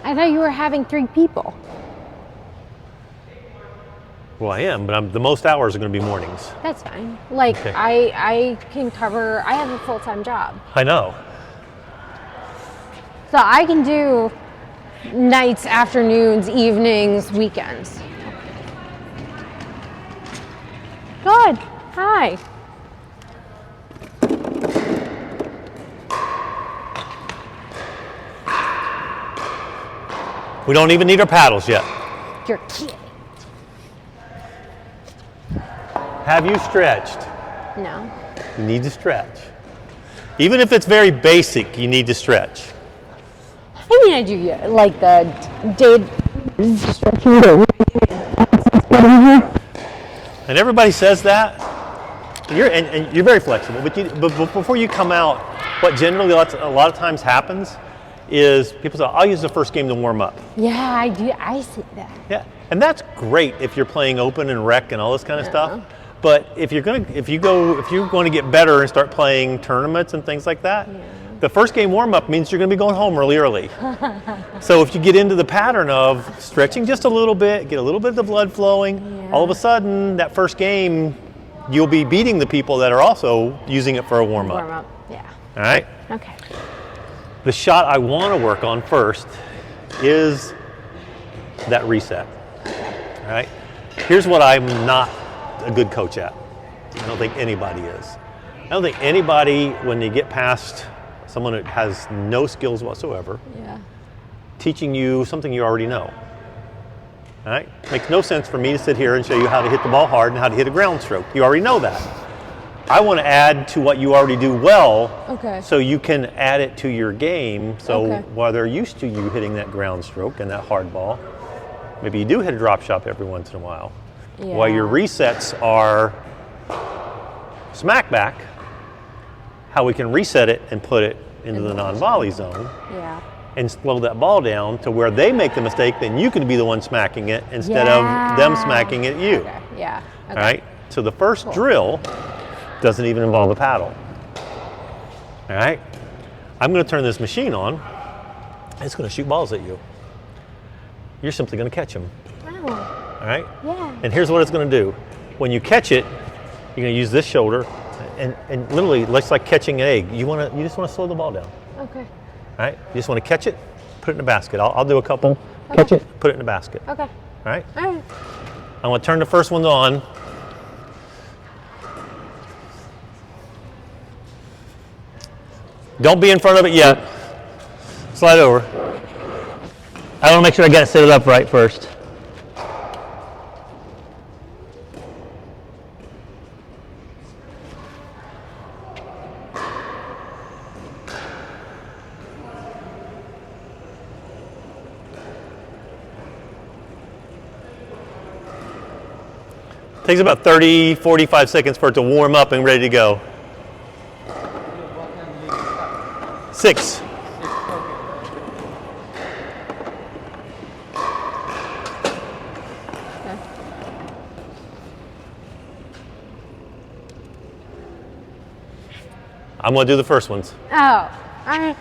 I thought you were having 3 people. Well, I am, but the most hours are going to be mornings. That's fine. Like, Okay. I can cover, I have a full-time job. I know. So I can do nights, afternoons, evenings, weekends. Good. Hi. We don't even need our paddles yet. You're kidding. Have you stretched? No. You need to stretch. Even if it's very basic, you need to stretch. I mean, I do like the day stretching. And everybody says that. And you're very flexible, but before you come out, what generally a lot of times happens is people say, I'll use the first game to warm up. Yeah, I do. I see that. Yeah, and that's great if you're playing open and rec and all this kind of stuff. But if you're going to get better and start playing tournaments and things like that, the first game warm up means you're going to be going home really early. So if you get into the pattern of stretching just a little bit, get a little bit of the blood flowing, all of a sudden that first game you'll be beating the people that are also using it for a warm up. Warm up. Yeah. All right. Okay. The shot I want to work on first is that reset. All right. Here's what I'm not a good coach at. I don't think anybody is. I don't think anybody, when they get past someone that has no skills whatsoever, teaching you something you already know. All right. Makes no sense for me to sit here and show you how to hit the ball hard and how to hit a ground stroke. You already know that. I want to add to what you already do well, so you can add it to your game. So while they're used to you hitting that ground stroke and that hard ball, maybe you do hit a drop shot every once in a while. While your resets are smack back, how we can reset it and put it into the non-volley zone and slow that ball down to where they make the mistake, then you can be the one smacking it instead of them smacking it at you. All right? So the first drill doesn't even involve a paddle. All right? I'm going to turn this machine on. It's going to shoot balls at you. You're simply going to catch them. All right? Yeah. And here's what it's going to do. When you catch it, you're going to use this shoulder, and literally, it's like catching an egg. You just want to slow the ball down. Okay. All right? You just want to catch it, put it in a basket. I'll do a couple. Catch it, put it in a basket. Okay. All right? All right. I'm going to turn the first one on. Don't be in front of it yet. Slide over. I want to make sure I got it set it up right first. Takes about 30, 45 seconds for it to warm up and ready to go. 6. I'm going to do the first ones. Oh, all right.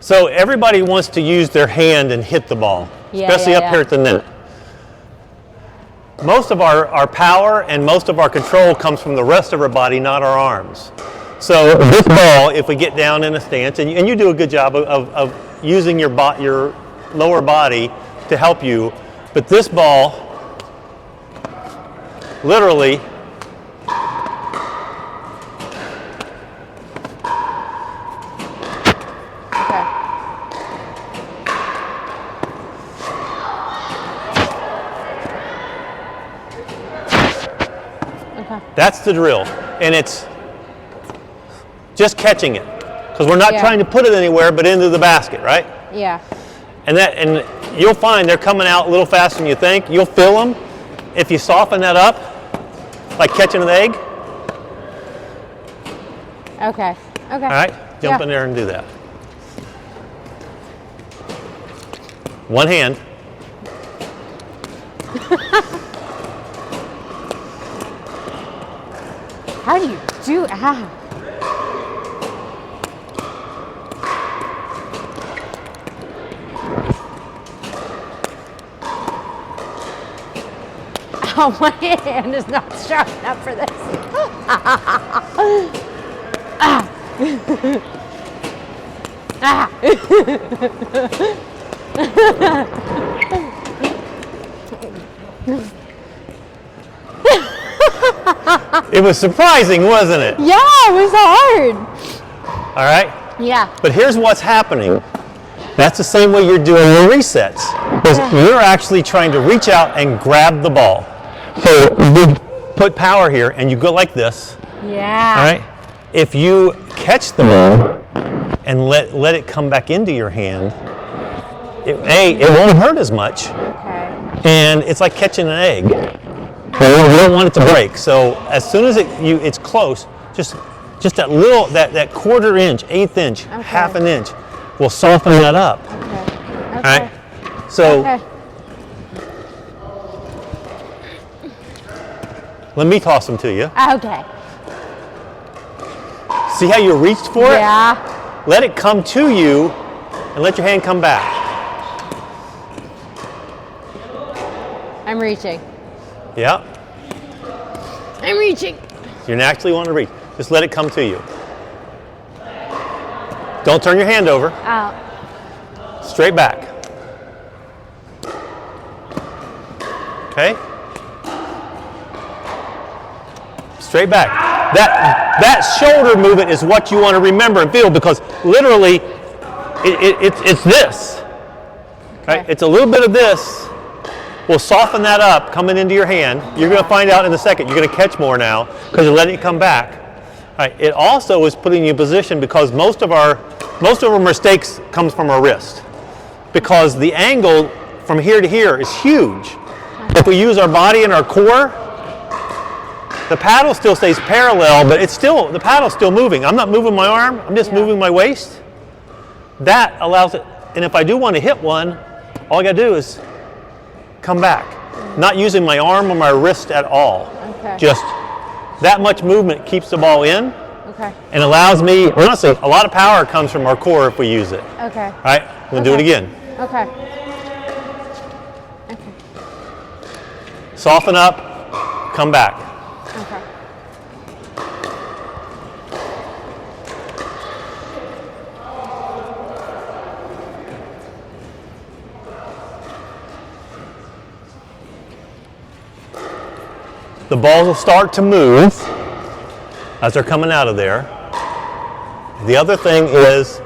So everybody wants to use their hand and hit the ball, especially up here at the net. Most of our power and most of our control comes from the rest of our body, not our arms. So this ball, if we get down in a stance, and you do a good job of using your lower body to help you, but this ball, literally, that's the drill, and it's just catching it, because we're not trying to put it anywhere but into the basket, right? Yeah. And you'll find they're coming out a little faster than you think. You'll feel them if you soften that up, like catching an egg. Okay. Okay. All right, jump in there and do that. One hand. How do you do? Ah. Oh, my hand is not strong enough for this. Ah. Ah. It was surprising, wasn't it? Yeah, it was hard. All right? Yeah. But here's what's happening. That's the same way you're doing your resets. Because you're actually trying to reach out and grab the ball. So you put power here and you go like this. Yeah. All right? If you catch the ball and let it come back into your hand, it won't hurt as much. Okay. And it's like catching an egg. You don't want it to break. So as soon as it's close, just that little, that quarter inch, eighth inch, half an inch will soften that up. Okay. All right? So let me toss them to you. Okay. See how you reached for it? Yeah. Let it come to you and let your hand come back. I'm reaching. Yeah. I'm reaching. You naturally want to reach. Just let it come to you. Don't turn your hand over. Out. Straight back. Okay? Straight back. That shoulder movement is what you want to remember and feel, because literally it's this. Right? Okay. It's a little bit of this. We'll soften that up coming into your hand. You're going to find out in a second. You're going to catch more now because you're letting it come back. All right. It also is putting you in position, because most of our mistakes comes from our wrist, because the angle from here to here is huge. If we use our body and our core, the paddle still stays parallel, but the paddle's still moving. I'm not moving my arm. I'm just moving my waist. That allows it. And if I do want to hit one, all I got to do is come back, not using my arm or my wrist at all. Okay. Just that much movement keeps the ball in. Okay. And allows me, we're not saying, a lot of power comes from our core if we use it. Okay. All right, I'm going to do it again. Okay. Okay. Soften up, come back. Okay. The balls will start to move as they're coming out of there. The other thing is,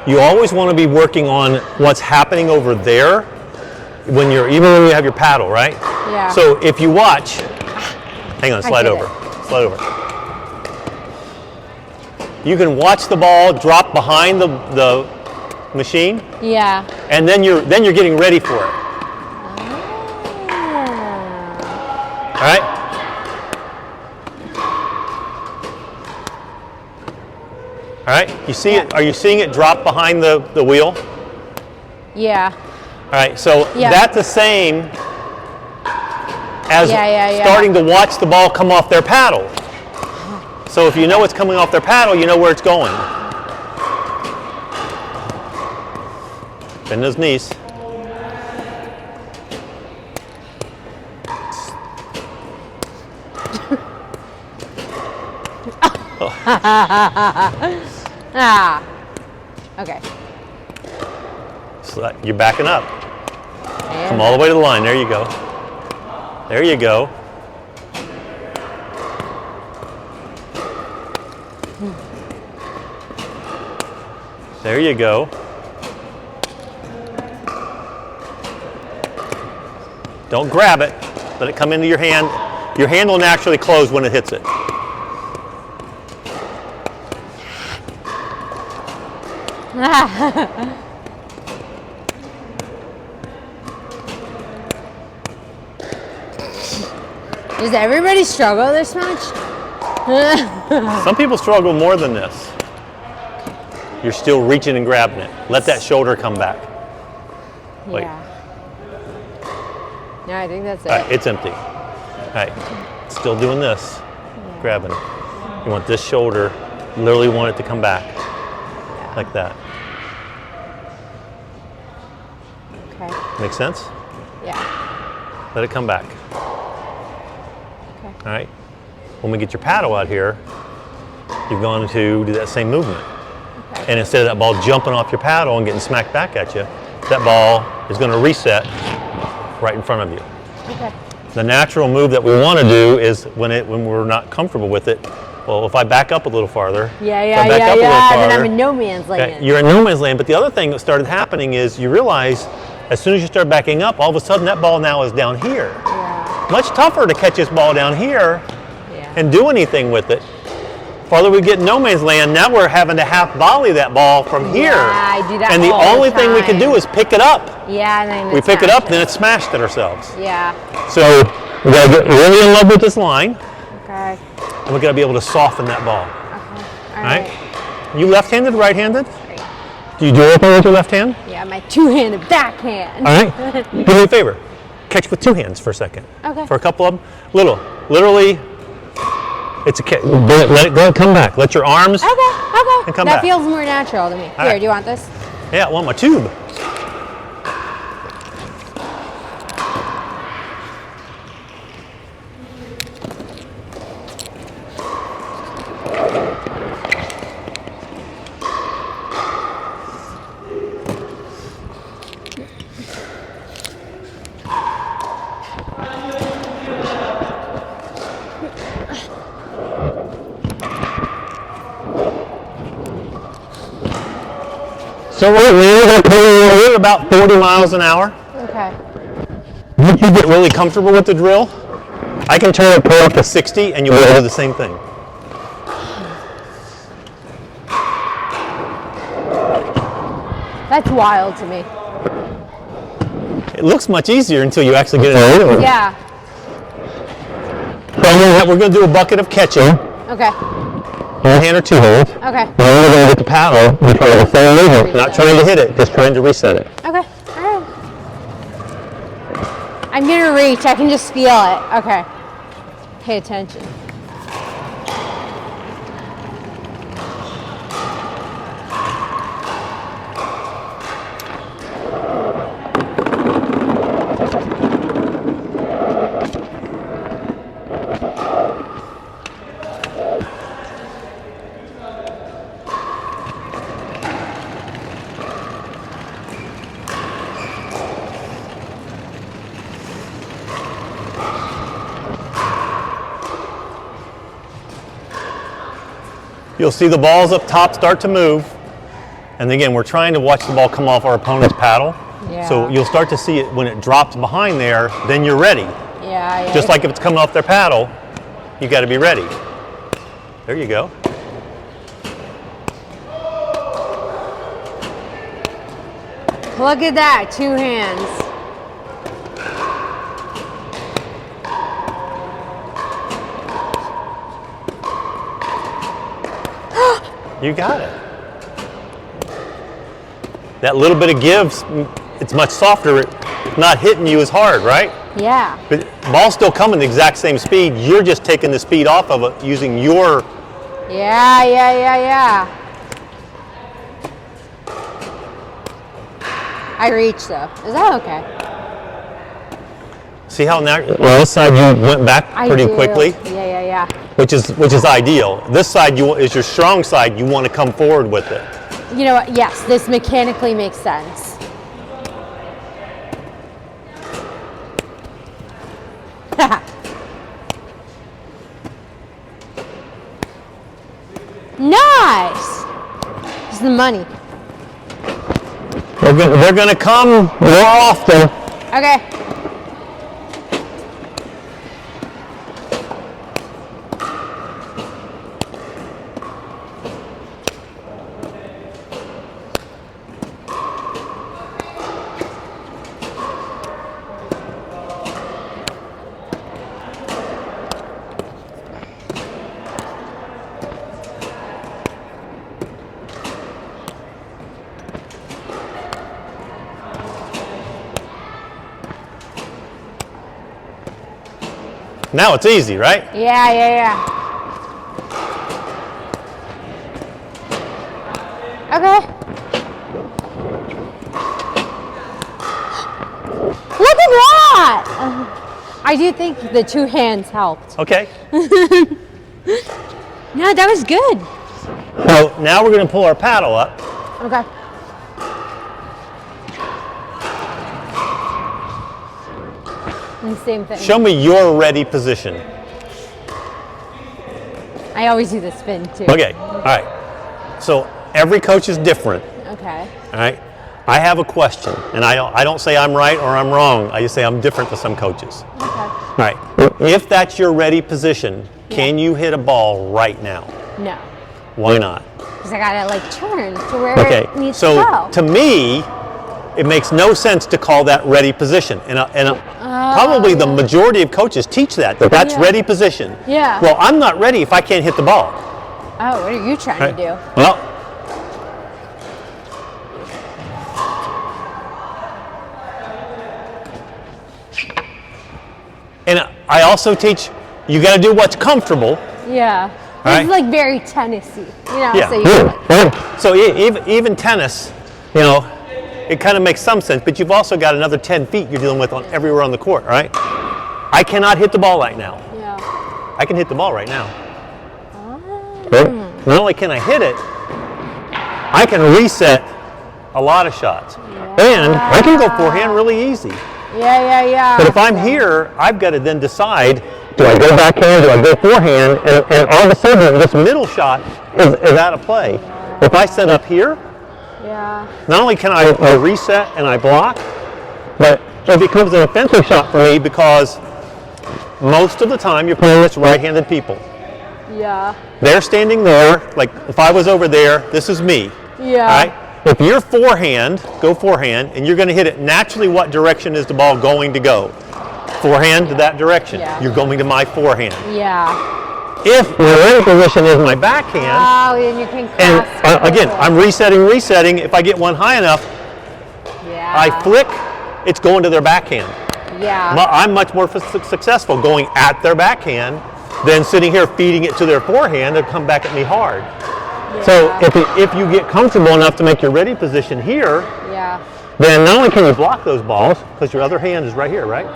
you always want to be working on what's happening over there even when you have your paddle, right? Yeah. So if you watch, hang on, slide over. Slide over. You can watch the ball drop behind the machine, Yeah. and then you're getting ready for it. All right? All right, you see it? Are you seeing it drop behind the wheel? Yeah. All right, so that's the same as starting to watch the ball come off their paddle. So if you know it's coming off their paddle, you know where it's going. Bend those knees. Ah. Okay. So you're backing up. Come all the way to the line. There you go. There you go. There you go. Don't grab it. Let it come into your hand. Your hand will naturally close when it hits it. Does everybody struggle this much? Some people struggle more than this. You're still reaching and grabbing it. Let that shoulder come back. Wait. Yeah. No, I think that's it. All right, it's empty. All right, still doing this. Grabbing it. You want this shoulder, literally want it to come back, like that. Okay. Make sense? Yeah. Let it come back. Okay. All right. When we get your paddle out here, you're going to do that same movement. Okay. And instead of that ball jumping off your paddle and getting smacked back at you, that ball is going to reset right in front of you. Okay. The natural move that we want to do is when we're not comfortable with it. Well, if I back up a little farther, Yeah, if yeah, I back yeah, up a little yeah. farther, Then I'm in no man's land. you're in no man's land. But the other thing that started happening is you realize as soon as you start backing up, all of a sudden that ball now is down here. Yeah. Much tougher to catch this ball down here Yeah. and do anything with it. Farther we get in no man's land, now we're having to half volley that ball from here. Yeah, I do that and the all the only thing we can do time. is pick it up. Yeah, and then We pick it up, then it's smashed at ourselves. Yeah. So we gotta get really in love with this line, Okay. and we gotta be able to soften that ball. Okay. All right? You left-handed, right-handed? Do you do anything with your left hand? Yeah, my two-handed backhand. All right. Do me a favor. Catch with two hands for a second. Okay. For a couple of them. Literally, it's a catch. Let it go. Come back. Let your arms. Okay. Okay. And come that back. feels more natural to me. Here, right. do you want this? Yeah, I want my tube. So we're about 40 miles an hour. Okay. Once you get really comfortable with the drill, I can turn it up to 60 and you'll be able to do the same thing. That's wild to me. It looks much easier until you actually get it in. Yeah. So we're going to do a bucket of catching. Okay. One hand or two hands. Okay. And then we're going to get the paddle. We're trying to same movement. Not trying to hit it, just trying to reset it. Okay. All right. I'm gonna reach. I can just feel it. Okay. Pay attention. You'll see the balls up top start to move. And again, we're trying to watch the ball come off our opponent's paddle. Yeah. So you'll start to see it when it drops behind there, then you're ready. Yeah. Just like if it's coming off their paddle, you got to be ready. There you go. Look at that. Two hands. You got it. That little bit of gives, it's much softer. It's not hitting you as hard, right? Yeah. But ball's still coming the exact same speed. You're just taking the speed off of it using your. Yeah. I reached though. Is that okay? See how now? Well, this side you went back pretty quickly. Yeah. Which is ideal. This side is your strong side. You want to come forward with it. You know what? Yes, this mechanically makes sense. Nice. This is the money. They're going to come more often. Okay. Now it's easy, right? Yeah. Okay. Look at that! I do think the two hands helped. Okay. No, that was good. So now we're going to pull our paddle up. Okay. And same thing. Show me your ready position. I always do the spin too. Okay. All right. So every coach is different. Okay. All right. I have a question, and I don't say I'm right or I'm wrong. I just say I'm different to some coaches. Okay. All right. If that's your ready position, can you hit a ball right now? No. Why not? Because I gotta like turn to where Okay. it needs So to go. to me, it makes no sense to call that ready position, and probably the majority of coaches teach that that's Yeah. ready position. Yeah. Well, I'm not ready if I can't hit the ball. Oh, what are you trying Right. to do? Well, and I also teach you got to do what's comfortable. Yeah. All It's right. like very tennisy, you know. Yeah. So you can, like, So even tennis, you know, it kind of makes some sense, but you've also got another 10 feet you're dealing with on everywhere on the court, right? I cannot hit the ball right now. yeah. I can hit the ball right now. Oh. Not only can I hit it, I can reset a lot of shots. And I can go forehand really easy. Yeah. But if I'm here, I've got to then decide, do I go backhand, do I go forehand? And all of a sudden, this middle shot is out of play. If I set up here, Yeah. not only can I reset and I block, but it becomes an offensive shot for me because most of the time you're playing against right-handed people. Yeah. They're standing there, like if I was over there, this is me. Yeah. All right? If you're forehand, go forehand, and you're going to hit it naturally, what direction is the ball going to go? Forehand to that direction. Yeah. You're going to my forehand. Yeah. If my ready position is my backhand, Oh, and you can and cross. again, I'm resetting. If I get one high enough, Yeah. I flick, it's going to their backhand. Yeah. I'm much more successful going at their backhand than sitting here feeding it to their forehand and come back at me hard. So Yeah. if you get comfortable enough to make your ready position here, Yeah. then not only can you block those balls because your other hand is right here, right?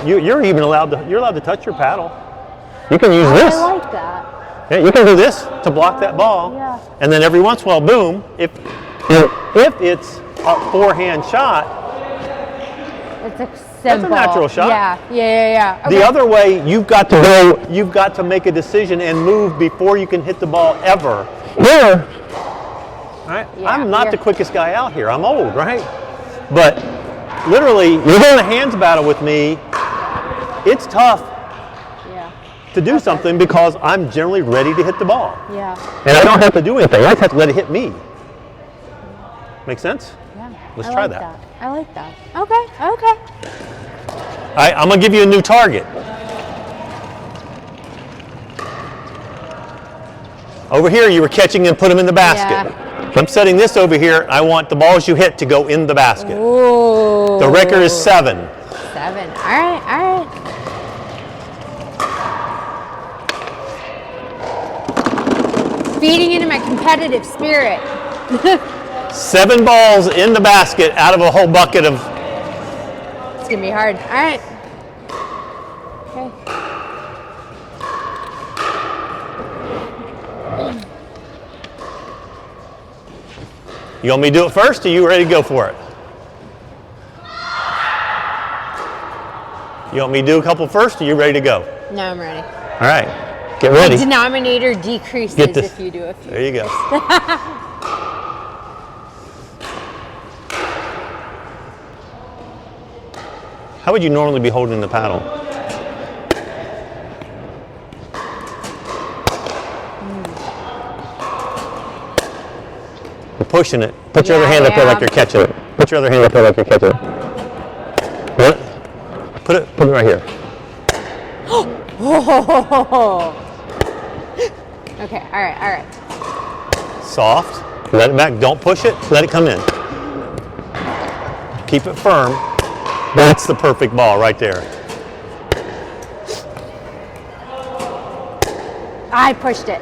You're even allowed to touch your paddle. You can use this. I like that. Yeah, you can do this to block that ball, Yeah. and then every once in a while, boom! If it's a forehand shot, It's a simple. natural shot. Yeah. Okay. the other way you've got to make a decision and move before you can hit the ball ever. Here, right? Yeah, I'm not here. the quickest guy out here. I'm old, right? But literally, you're in a hands battle with me. It's tough Yeah. to do something because I'm generally ready to hit the ball. Yeah. And I don't have to do anything. I just have to let it hit me. Make sense? Yeah. Let's I try like that. I like that. Okay. Okay. All right, I'm going to give you a new target. Over here, you were catching and put them in the basket. I'm setting this over here. I want the balls you hit to go in the basket. Ooh. The record is 7. 7. All right. All right. Feeding into my competitive spirit. 7 balls in the basket out of a whole bucket of. It's gonna be hard. All right. Okay. You want me to do it first, or you ready to go for it? You want me to do a couple first, or you ready to go? Now I'm ready. All right, get ready. The denominator decreases Get this. if you do a few. There you go. How would you normally be holding the paddle? You're pushing it. Put your other Yeah, hand up there yeah. like you're catching it. Put your other hand up there like you're catching it. What? Put it right here. Oh. Okay. All right. All right. Soft. Let it back. Don't push it. Let it come in. Keep it firm. That's the perfect ball right there. I pushed it.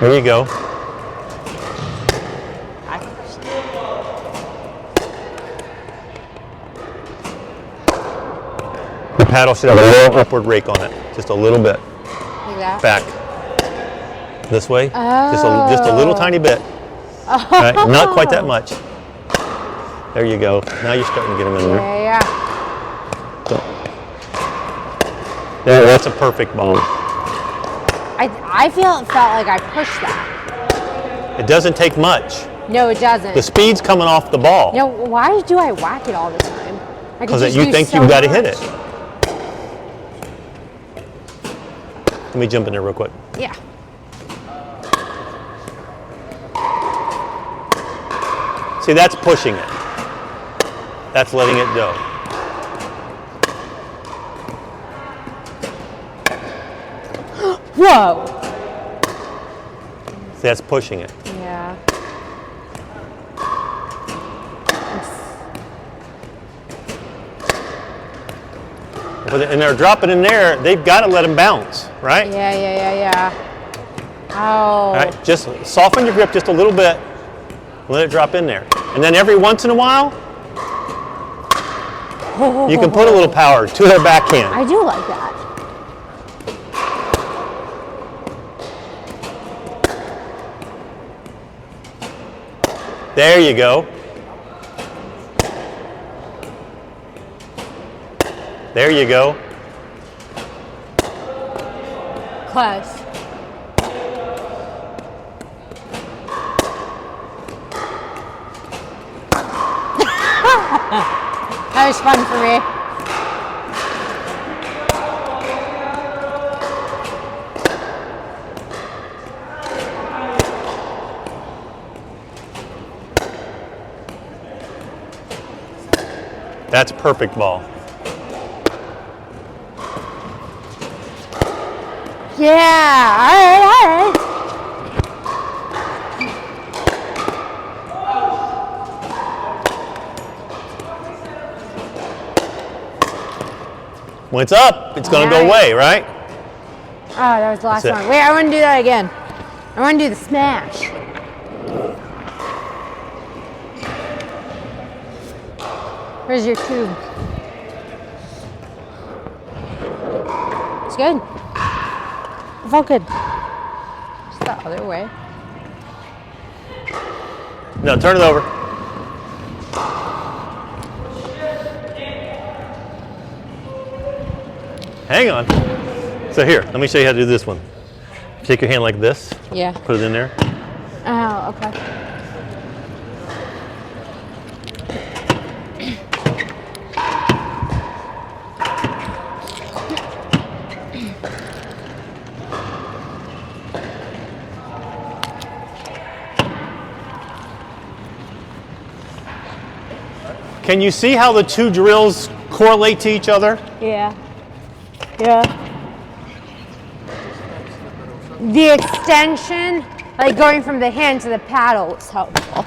There you go. The paddle should have a little upward rake on it, just a little bit. Like that? Back. This way. Oh. Just a little tiny bit. Oh. Right? Not quite that much. There you go. Now you're starting to get them in there. Yeah. There, that's a perfect ball. I feel it felt like I pushed that. It doesn't take much. No, it doesn't. The speed's coming off the ball. No, why do I whack it all the time? I could Because just you do think so you've got to hit much. it. Let me jump in there real quick. Yeah. See, that's pushing it. That's letting it go. Whoa. See, that's pushing it. Yeah. And they're dropping in there, they've got to let them bounce, right? Yeah. Oh. All right, just soften your grip just a little bit. Let it drop in there. And then every once in a while, you can put a little power to their backhand. I do like that. There you go. There you go. Close. That was fun for me. That's perfect ball. Yeah, all right. When it's up, it's going to go Nice. away, right? Oh, that was the last That's it. one. Wait, I want to do that again. I want to do the smash. Where's your tube? It's good. It felt good. Just the other way. No, turn it over. Hang on. So here, let me show you how to do this one. Take your hand like this, Yeah. put it in there. Oh, okay. Can you see how the two drills correlate to each other? Yeah. Yeah. The extension, like going from the hand to the paddle, was helpful.